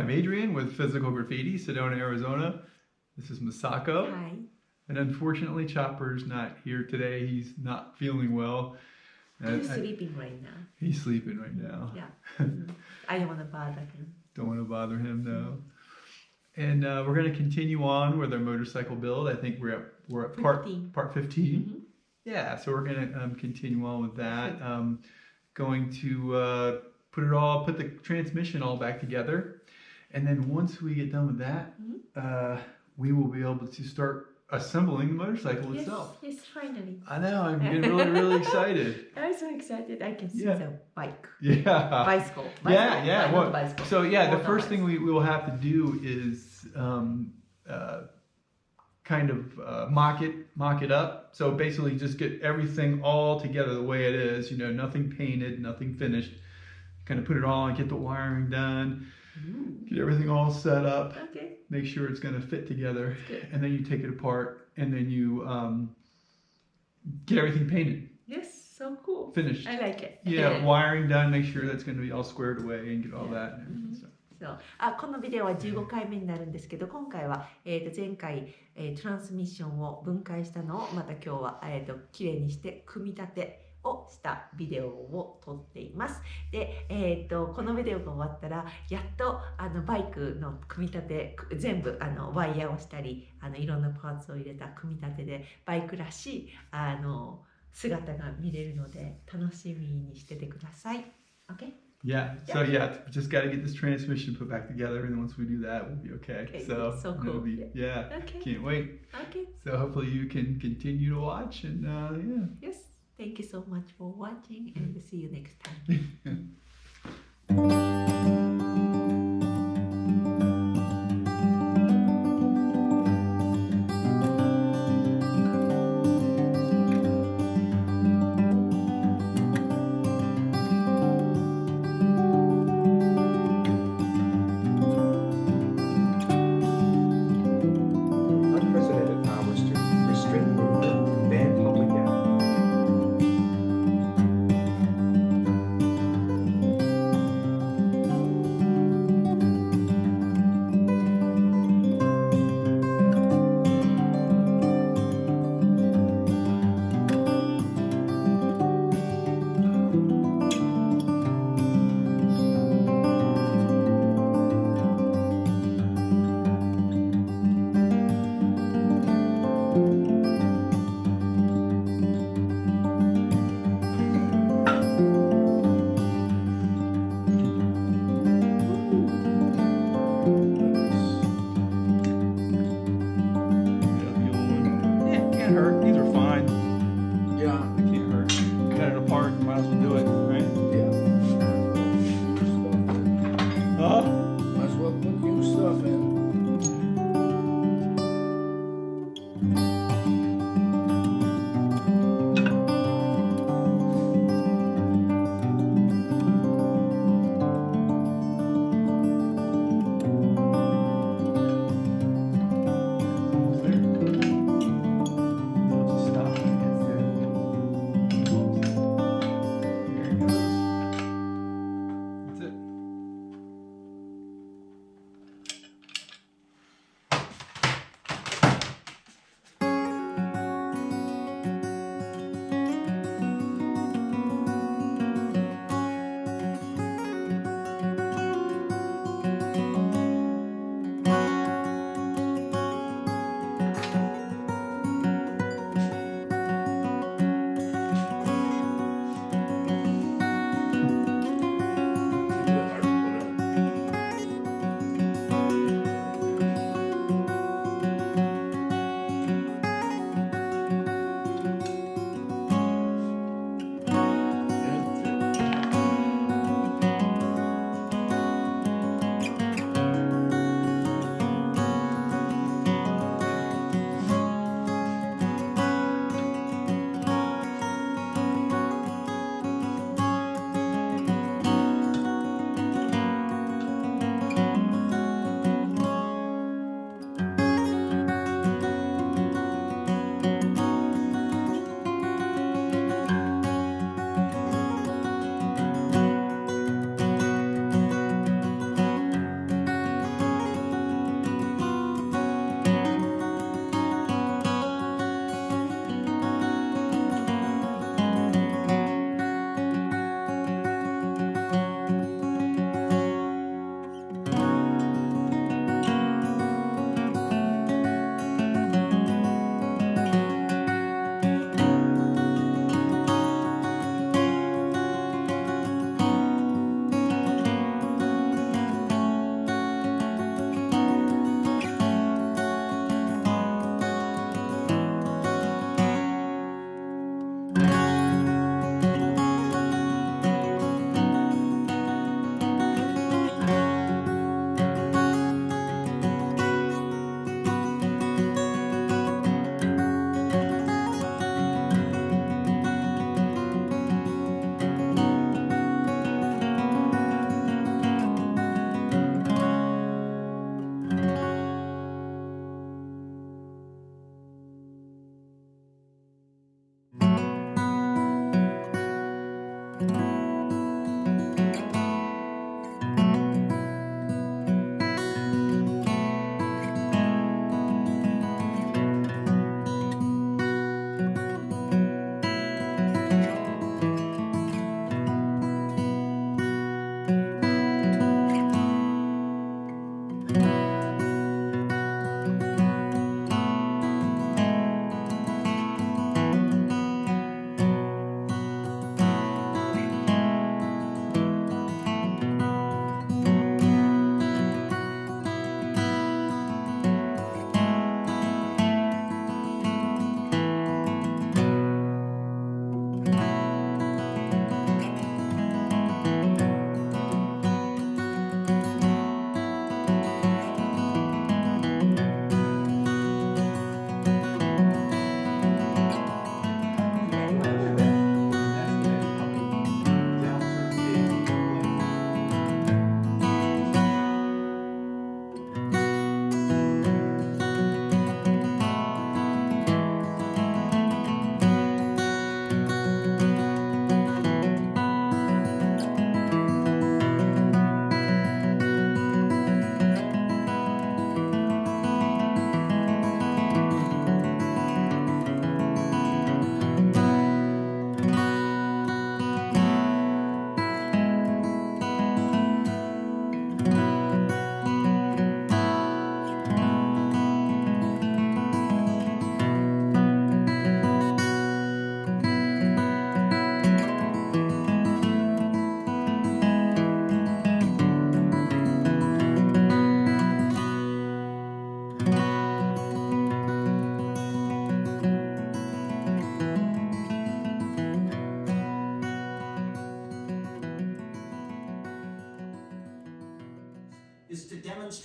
I'm Adrian with Physical Graffiti, Sedona, Arizona. This is Masako. Hi. And unfortunately, Chopper's not here today. He's not feeling well. He's sleeping right now. He's sleeping right now. Yeah. I don't want to bother him. Don't want to bother him, no. And we're going to continue on with our motorcycle build. I think we're at part 15. Mm-hmm. Yeah, so we're going to continue on with that. Going to put the transmission all back together. And then once we get done with that, we will be able to start assembling the motorcycle itself. Yes, finally. I know, I'm getting really, really excited. I'm so excited. I can see the bike. Yeah. Bicycle. Yeah. Well, bicycle. So the first thing we will have to do is kind of mock it up. So basically just get everything all together the way it is, nothing painted, nothing finished. Kind of put it all and get the wiring done, get everything all set up, make sure it's going to fit together, and then you take it apart and then you get everything painted. Yes, so cool. Finished. I like it. Yeah, wiring done, make sure that's going to be all squared away and get all that and everything.そうこのビデオは15回目になるんですけど、今回は、前回、トランスミッションを分解したのをまた今日は、きれいにして組み立てをしたビデオを撮っています。で、このビデオが終わったらやっとバイクの組み立て全部ワイヤーをしたりいろんなパーツを入れた組み立てでバイクらしい姿が見れるので楽しみにしててください。Okay? Yeah. So just got to get this transmission put back together, and once we do that, we'll be okay. So cool. Can't wait. Okay. So hopefully you can continue to watch, and Yes. Thank you so much for watching, and see you next time. Unprecedented powers to restrict movement, ban public gathering. can't hurt. These are fine. Yeah. They can't hurt. Cut it apart. Might as well do it, right? Yeah. Huh? Might as well put new stuff in. Almost there. Just stop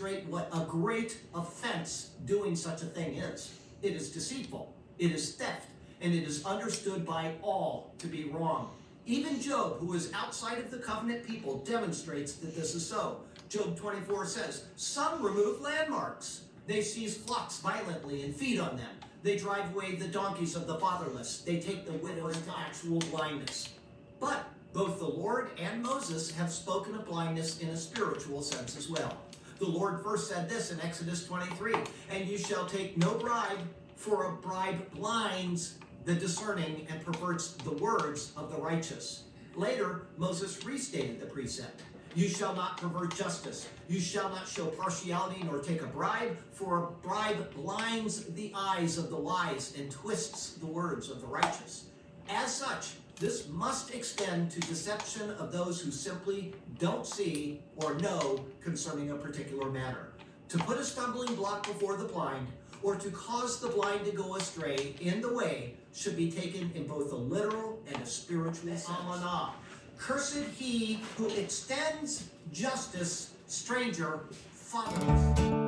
demonstrate what a great offense doing such a thing is. It is deceitful, it is theft, and it is understood by all to be wrong. Even Job, who is outside of the covenant people, demonstrates that this is so. Job 24 says, "Some remove landmarks. They seize flocks violently and feed on them. They drive away the donkeys of the fatherless. They take the widow into actual blindness." But both the Lord and Moses have spoken of blindness in a spiritual sense as well. The Lord first said this in Exodus 23, "And you shall take no bribe, for a bribe blinds the discerning and perverts the words of the righteous." Later, Moses restated the precept. "You shall not pervert justice. You shall not show partiality nor take a bribe, for a bribe blinds the eyes of the wise and twists the words of the righteous." As such, this must extend to deception of those who simply don't see or know concerning a particular matter. To put a stumbling block before the blind, or to cause the blind to go astray in the way, should be taken in both a literal and a spiritual sense. Amanah. Cursed he who extends justice, stranger, fatherless.